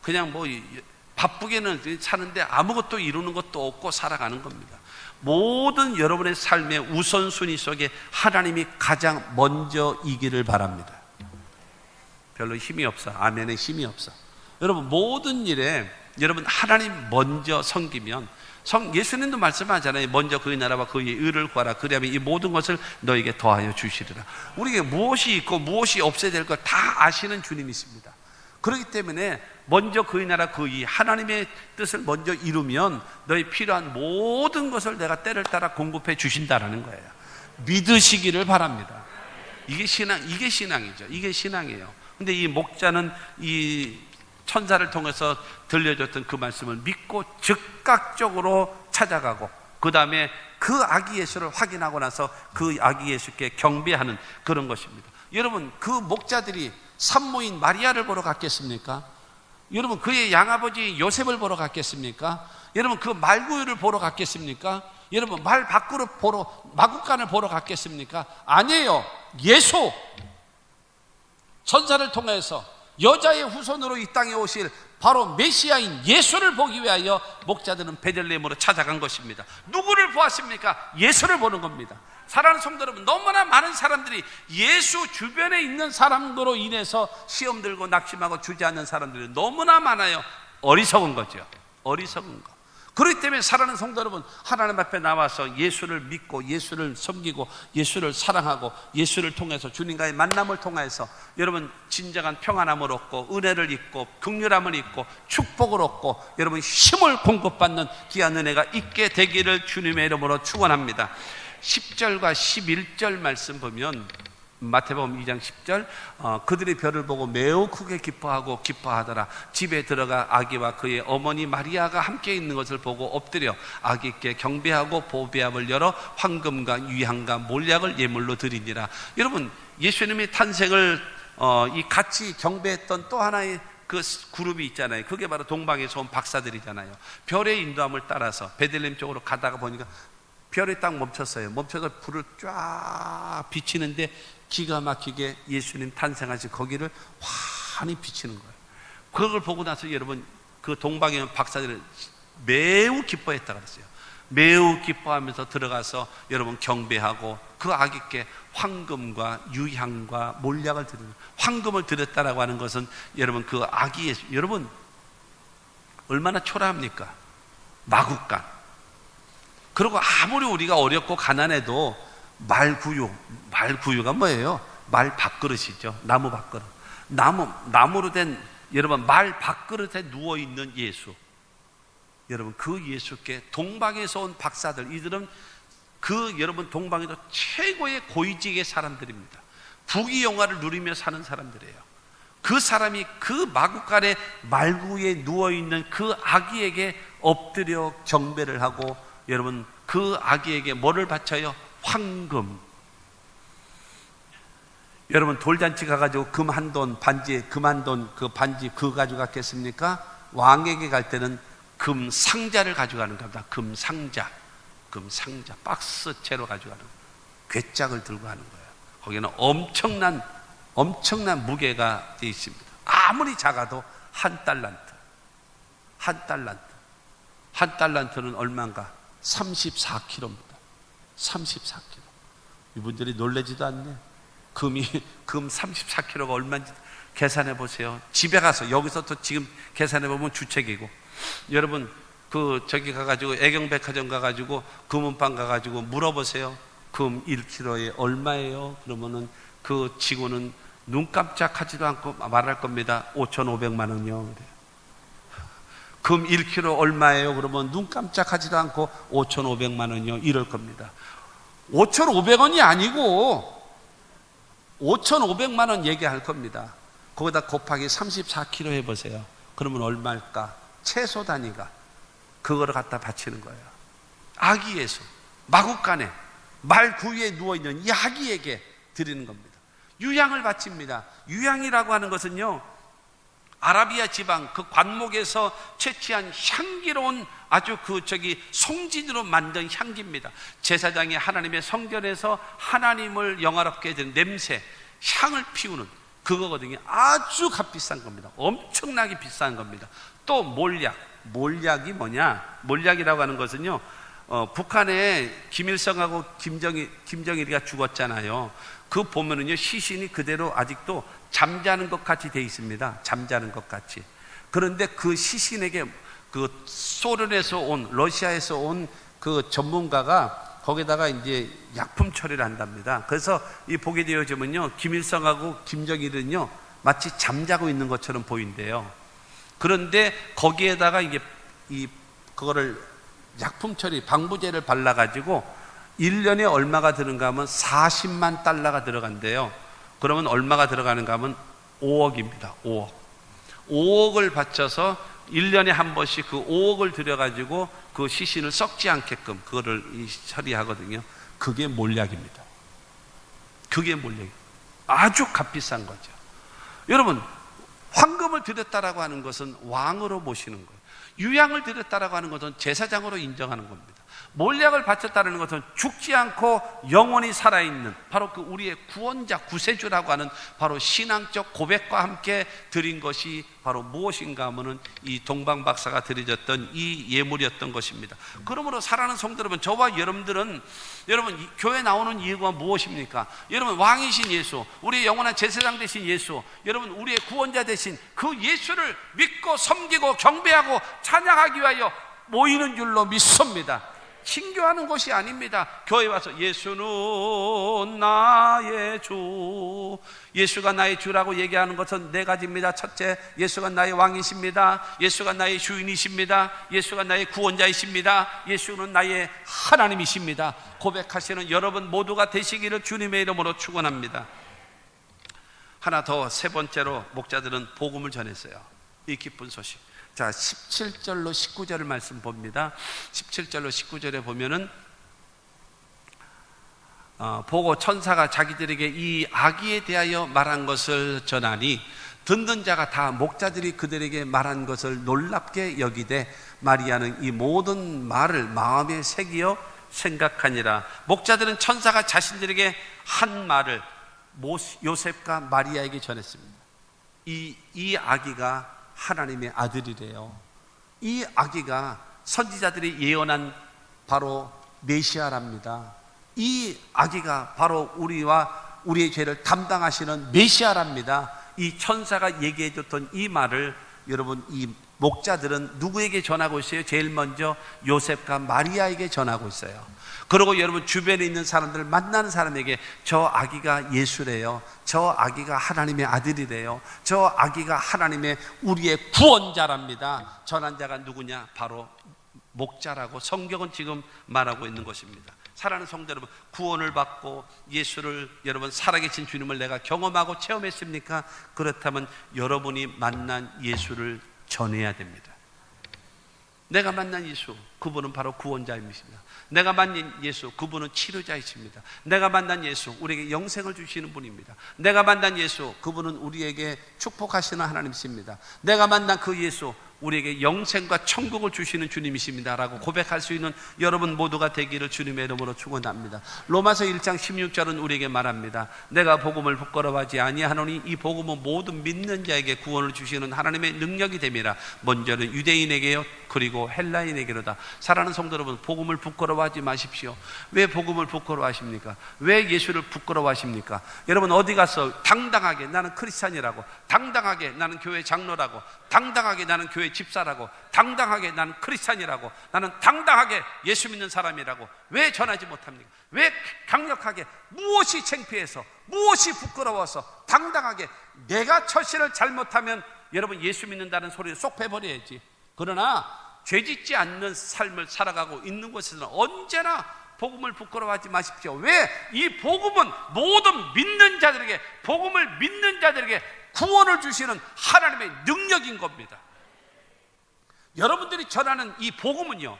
그냥 바쁘게는 사는데 아무것도 이루는 것도 없고 살아가는 겁니다. 모든 여러분의 삶의 우선순위 속에 하나님이 가장 먼저이기를 바랍니다. 별로 힘이 없어. 아멘에 힘이 없어. 여러분 모든 일에 여러분 하나님 먼저 섬기면, 예수님도 말씀하잖아요. 먼저 그의 나라와 그의 의를 구하라. 그리하면 이 모든 것을 너에게 더하여 주시리라. 우리에게 무엇이 있고 무엇이 없어야 될 걸 다 아시는 주님이십니다. 그렇기 때문에 먼저 그의 나라 그의 하나님의 뜻을 먼저 이루면 너의 필요한 모든 것을 내가 때를 따라 공급해 주신다라는 거예요. 믿으시기를 바랍니다. 이게 신앙이죠. 이게 신앙이에요. 근데 이 목자는 이 천사를 통해서 들려줬던 그 말씀을 믿고 즉각적으로 찾아가고 그 다음에 그 아기 예수를 확인하고 나서 그 아기 예수께 경배하는 그런 것입니다. 여러분 그 목자들이 산모인 마리아를 보러 갔겠습니까? 여러분 그의 양아버지 요셉을 보러 갔겠습니까? 여러분 그 말구유를 보러 갔겠습니까? 여러분 말 밖으로 마구간을 보러 갔겠습니까? 아니에요. 전사를 통해서 여자의 후손으로 이 땅에 오실 바로 메시아인 예수를 보기 위하여 목자들은 베들레헴으로 찾아간 것입니다. 누구를 보았습니까? 예수를 보는 겁니다. 사랑하는 성도 여러분, 너무나 많은 사람들이 예수 주변에 있는 사람으로 인해서 시험 들고 낙심하고 주저앉는 사람들이 너무나 많아요. 어리석은 거죠. 어리석은 거. 그렇기 때문에 사랑하는 성도 여러분, 하나님 앞에 나와서 예수를 믿고 예수를 섬기고 예수를 사랑하고 예수를 통해서 주님과의 만남을 통해서 여러분 진정한 평안함을 얻고 은혜를 잊고 긍휼함을 잊고 축복을 얻고 여러분 힘을 공급받는 귀한 은혜가 있게 되기를 주님의 이름으로 축원합니다. 10절과 11절 말씀 보면 마태복음 2장 10절 그들이 별을 보고 매우 크게 기뻐하고 기뻐하더라. 집에 들어가 아기와 그의 어머니 마리아가 함께 있는 것을 보고 엎드려 아기께 경배하고 보배함을 열어 황금과 유향과 몰약을 예물로 드리니라. 여러분 예수님의 탄생을 이 같이 경배했던 또 하나의 그 그룹이 있잖아요. 그게 바로 동방에서 온 박사들이잖아요. 별의 인도함을 따라서 베들레헴 쪽으로 가다가 보니까 별이 딱 멈췄어요. 멈춰서 불을 쫙 비치는데 기가 막히게 예수님 탄생하신 거기를 환히 비치는 거예요. 그걸 보고 나서 여러분 그 동방에 있는 박사들은 매우 기뻐했다 그랬어요. 매우 기뻐하면서 들어가서 여러분 경배하고 그 아기께 황금과 유향과 몰약을 드리는, 황금을 드렸다라고 하는 것은 여러분 그 아기 예수, 여러분 얼마나 초라합니까? 마구간. 그리고 아무리 우리가 어렵고 가난해도 말구유가 뭐예요? 말 밥그릇이죠. 나무 밥그릇. 나무로 된 여러분 말 밥그릇에 누워있는 예수. 여러분 그 예수께 동방에서 온 박사들, 이들은 그 여러분 동방에도 최고의 고위직의 사람들입니다. 부귀영화를 누리며 사는 사람들이에요. 그 사람이 그 마구간에 말구에 누워있는 그 아기에게 엎드려 경배를 하고 여러분 그 아기에게 뭐를 바쳐요? 황금. 여러분 돌잔치 가가지고 금 한 돈 반지, 금 한 돈 그 반지 그거 가져갔겠습니까? 왕에게 갈 때는 금 상자를 가져가는 겁니다. 금 상자 박스채로 가져가는 거예요. 괴짝을 들고 하는 거예요. 거기는 엄청난 무게가 되어 있습니다. 아무리 작아도 한 달란트는 얼마인가? 34kg입니다. 34kg. 이분들이 놀라지도 않네. 금 34kg가 얼마인지 계산해 보세요. 집에 가서 여기서 또 지금 계산해 보면 주책이고. 여러분 저기 가가지고 애경백화점 가가지고 금은방 가가지고 물어보세요. 금 1kg에 얼마예요? 그러면은 그 직원은 눈 깜짝하지도 않고 말할 겁니다. 5,500만 원이요. 금 1kg 얼마예요? 그러면 눈 깜짝하지도 않고 5,500만 원이요. 이럴 겁니다. 5,500원이 아니고 5,500만 원 얘기할 겁니다. 거기다 곱하기 34kg 해보세요. 그러면 얼마일까? 채소 단위가 그거를 갖다 바치는 거예요. 아기 예수, 마구간에 말 구유에 누워있는 이 아기에게 드리는 겁니다. 유향을 바칩니다. 유향이라고 하는 것은요, 아라비아 지방 그 관목에서 채취한 향기로운 아주 송진으로 만든 향기입니다. 제사장이 하나님의 성전에서 하나님을 영화롭게 해드리는 냄새, 향을 피우는 그거거든요. 아주 값비싼 겁니다. 엄청나게 비싼 겁니다. 또 몰약이 뭐냐? 몰약이라고 하는 것은요, 북한에 김일성하고 김정일이가 죽었잖아요. 그 보면은요, 시신이 그대로 아직도 잠자는 것 같이 돼 있습니다. 잠자는 것 같이. 그런데 그 시신에게 그 러시아에서 온 그 전문가가 거기다가 이제 약품 처리를 한답니다. 그래서 이 보게 되어지면요, 김일성하고 김정일은요, 마치 잠자고 있는 것처럼 보인대요. 그런데 거기에다가 그거를 약품 처리, 방부제를 발라가지고 1년에 얼마가 드는가 하면 40만 달러가 들어간대요. 그러면 얼마가 들어가는가 하면 5억입니다. 5억을 바쳐서 1년에 한 번씩 그 5억을 들여가지고 그 시신을 썩지 않게끔 그거를 처리하거든요. 그게 몰약입니다. 그게 몰약이에요. 아주 값비싼 거죠. 여러분, 황금을 드렸다라고 하는 것은 왕으로 모시는 거예요. 유향을 드렸다라고 하는 것은 제사장으로 인정하는 겁니다. 몰약을 바쳤다는 것은 죽지 않고 영원히 살아있는 바로 그 우리의 구원자, 구세주라고 하는 바로 신앙적 고백과 함께 드린 것이 바로 무엇인가 하면은 이 동방 박사가 드려졌던 이 예물이었던 것입니다. 그러므로 사랑하는 성도 여러분, 저와 여러분들은 여러분 교회 나오는 이유가 무엇입니까? 여러분 왕이신 예수, 우리의 영원한 제사장 되신 예수, 여러분 우리의 구원자 되신 그 예수를 믿고 섬기고 경배하고 찬양하기 위하여 모이는 줄로 믿습니다. 신교하는 것이 아닙니다. 교회 와서 예수는 나의 주, 예수가 나의 주라고 얘기하는 것은 네 가지입니다. 첫째, 예수가 나의 왕이십니다. 예수가 나의 주인이십니다. 예수가 나의 구원자이십니다. 예수는 나의 하나님이십니다. 고백하시는 여러분 모두가 되시기를 주님의 이름으로 축원합니다. 하나 더, 세 번째로 목자들은 복음을 전했어요. 이 기쁜 소식. 자, 17절로 19절을 말씀 봅니다. 17절로 19절에 보면은 보고 천사가 자기들에게 이 아기에 대하여 말한 것을 전하니 듣는 자가 다 목자들이 그들에게 말한 것을 놀랍게 여기되 마리아는 이 모든 말을 마음에 새기어 생각하니라. 목자들은 천사가 자신들에게 한 말을 요셉과 마리아에게 전했습니다. 이 아기가 하나님의 아들이래요. 이 아기가 선지자들이 예언한 바로 메시아랍니다. 이 아기가 바로 우리와 우리의 죄를 담당하시는 메시아랍니다. 이 천사가 얘기해 줬던 이 말을 여러분 이 목자들은 누구에게 전하고 있어요? 제일 먼저 요셉과 마리아에게 전하고 있어요. 그리고 여러분 주변에 있는 사람들, 만나는 사람에게 저 아기가 예수래요, 저 아기가 하나님의 아들이래요, 저 아기가 하나님의 우리의 구원자랍니다. 전한 자가 누구냐? 바로 목자라고 성경은 지금 말하고 있는 것입니다. 사랑하는 성도 여러분, 구원을 받고 예수를, 여러분 살아계신 주님을 내가 경험하고 체험했습니까? 그렇다면 여러분이 만난 예수를 전해야 됩니다. 내가 만난 예수, 그분은 바로 구원자입니다. 내가 만난 예수, 그분은 치료자이십니다. 내가 만난 예수, 우리에게 영생을 주시는 분입니다. 내가 만난 예수, 그분은 우리에게 축복하시는 하나님이십니다. 내가 만난 그 예수, 우리에게 영생과 천국을 주시는 주님이십니다 라고 고백할 수 있는 여러분 모두가 되기를 주님의 이름으로 축원합니다. 로마서 1장 16절은 우리에게 말합니다. 내가 복음을 부끄러워하지 아니하노니 이 복음은 모든 믿는 자에게 구원을 주시는 하나님의 능력이 됨이라. 먼저는 유대인에게요 그리고 헬라인에게로다. 사랑하는 성도 여러분, 복음을 부끄러워하지 마십시오. 왜 복음을 부끄러워하십니까? 왜 예수를 부끄러워하십니까? 여러분 어디 가서 당당하게 나는 크리스찬이라고, 당당하게 나는 교회 장로라고, 당당하게 나는 교회 집사라고, 당당하게 나는 크리스찬이라고, 나는 당당하게 예수 믿는 사람이라고 왜 전하지 못합니까? 왜 강력하게, 무엇이 창피해서, 무엇이 부끄러워서 당당하게 내가 처신을 잘못하면 여러분 예수 믿는다는 소리를 쏙 빼버려야지. 그러나 죄짓지 않는 삶을 살아가고 있는 곳에서는 언제나 복음을 부끄러워하지 마십시오. 왜? 이 복음은 모든 믿는 자들에게, 복음을 믿는 자들에게 구원을 주시는 하나님의 능력인 겁니다. 여러분들이 전하는 이 복음은요,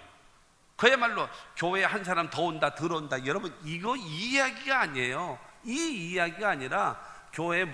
그야말로 교회에 한 사람 더 온다, 들어온다, 여러분 이거 이 이야기가 아니에요. 이 이야기가 아니라 교회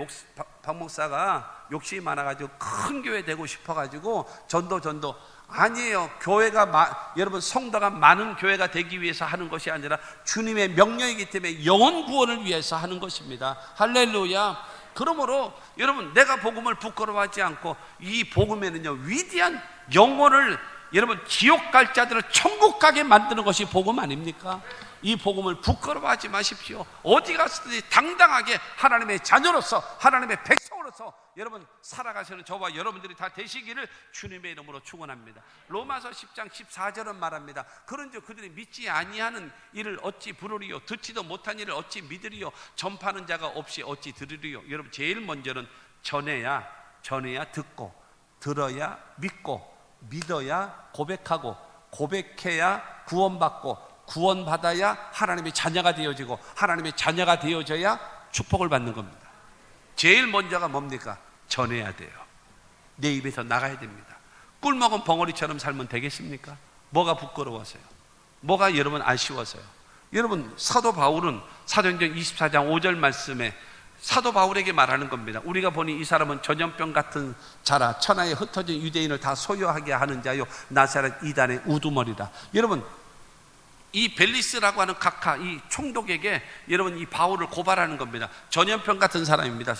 박 목사가 욕심이 많아가지고 큰 교회 되고 싶어가지고 전도 아니에요. 교회가 여러분 성도가 많은 교회가 되기 위해서 하는 것이 아니라 주님의 명령이기 때문에 영혼 구원을 위해서 하는 것입니다. 할렐루야. 그러므로 여러분 내가 복음을 부끄러워하지 않고 이 복음에는요 위대한 영혼을, 여러분 지옥 갈 자들을 천국 가게 만드는 것이 복음 아닙니까? 이 복음을 부끄러워하지 마십시오. 어디 가서든지 당당하게 하나님의 자녀로서, 하나님의 백성으로서 여러분 살아가시는 저와 여러분들이 다 되시기를 주님의 이름으로 축원합니다. 로마서 10장 14절은 말합니다. 그런즉 그들이 믿지 아니하는 일을 어찌 부르리요, 듣지도 못한 일을 어찌 믿으리요, 전파하는 자가 없이 어찌 들으리요. 여러분 제일 먼저는 전해야 듣고, 들어야 믿고, 믿어야 고백하고, 고백해야 구원받고, 구원받아야 하나님의 자녀가 되어지고, 하나님의 자녀가 되어져야 축복을 받는 겁니다. 제일 먼저가 뭡니까? 전해야 돼요. 내 입에서 나가야 됩니다. 꿀먹은 벙어리처럼 살면 되겠습니까? 뭐가 부끄러워서요? 뭐가 여러분 아쉬워서요? 여러분 사도 바울은 사도행전 24장 5절 말씀에 사도 바울에게 말하는 겁니다. 우리가 보니 이 사람은 전염병 같은 자라, 천하에 흩어진 유대인을 다 소유하게 하는 자요 나사렛 이단의 우두머리다. 여러분 이 벨리스라고 하는 각하, 이 총독에게 여러분 이 바울을 고발하는 겁니다. 전염병 같은 사람입니다.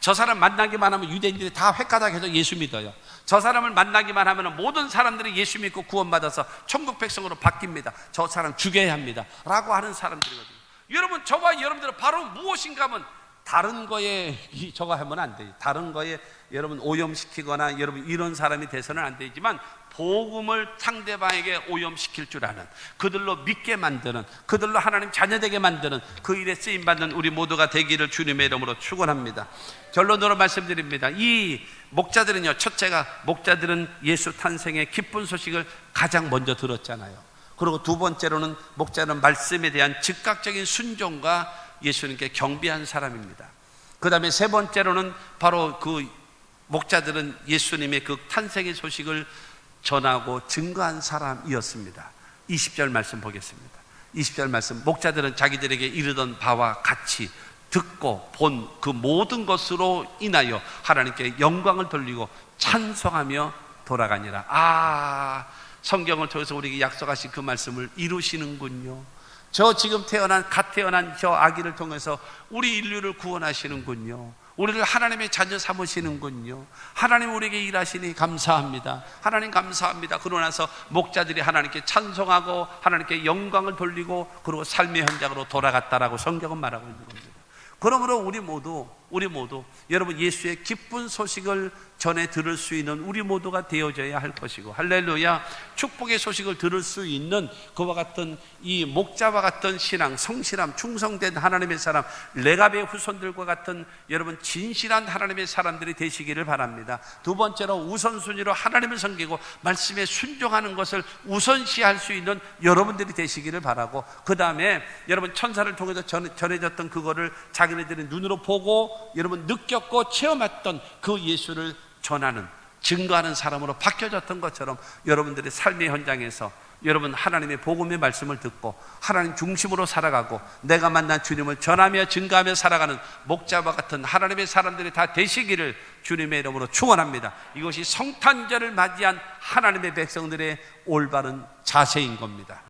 저 사람 만나기만 하면 유대인들이 다 획가닥해서 예수 믿어요. 저 사람을 만나기만 하면 모든 사람들이 예수 믿고 구원받아서 천국 백성으로 바뀝니다. 저 사람 죽여야 합니다 라고 하는 사람들이거든요. 여러분, 저와 여러분들은 바로 무엇인가 하면 다른 거에 저거 하면 안 돼요. 다른 거에 여러분 오염시키거나 여러분 이런 사람이 돼서는 안 되지만, 복음을 상대방에게 오염시킬 줄 아는, 그들로 믿게 만드는, 그들로 하나님 자녀되게 만드는 그 일에 쓰임받는 우리 모두가 되기를 주님의 이름으로 축원합니다. 결론으로 말씀드립니다. 이 목자들은요, 첫째가 목자들은 예수 탄생의 기쁜 소식을 가장 먼저 들었잖아요. 그리고 두 번째로는 목자는 말씀에 대한 즉각적인 순종과 예수님께 경배한 사람입니다. 그 다음에 세 번째로는 바로 그 목자들은 예수님의 그 탄생의 소식을 전하고 증거한 사람이었습니다. 20절 말씀 보겠습니다. 20절 말씀, 목자들은 자기들에게 이르던 바와 같이 듣고 본 그 모든 것으로 인하여 하나님께 영광을 돌리고 찬송하며 돌아가니라. 성경을 통해서 우리에게 약속하신 그 말씀을 이루시는군요. 저 지금 갓 태어난 저 아기를 통해서 우리 인류를 구원하시는군요. 우리를 하나님의 자녀 삼으시는군요. 하나님 우리에게 일하시니 감사합니다. 하나님 감사합니다. 그러고 나서 목자들이 하나님께 찬송하고 하나님께 영광을 돌리고 그리고 삶의 현장으로 돌아갔다라고 성경은 말하고 있는 겁니다. 그러므로 우리 모두 여러분 예수의 기쁜 소식을 전해 들을 수 있는 우리 모두가 되어져야 할 것이고, 할렐루야, 축복의 소식을 들을 수 있는 그와 같은 이 목자와 같은 신앙, 성실함, 충성된 하나님의 사람, 레갑의 후손들과 같은 여러분 진실한 하나님의 사람들이 되시기를 바랍니다. 두 번째로 우선순위로 하나님을 섬기고 말씀에 순종하는 것을 우선시할 수 있는 여러분들이 되시기를 바라고, 그 다음에 여러분 천사를 통해서 전해졌던 그거를 자기네들이 눈으로 보고 여러분 느꼈고 체험했던 그 예수를 전하는, 증거하는 사람으로 바뀌어졌던 것처럼 여러분들의 삶의 현장에서 여러분 하나님의 복음의 말씀을 듣고 하나님 중심으로 살아가고 내가 만난 주님을 전하며 증거하며 살아가는 목자와 같은 하나님의 사람들이 다 되시기를 주님의 이름으로 축원합니다. 이것이 성탄절을 맞이한 하나님의 백성들의 올바른 자세인 겁니다.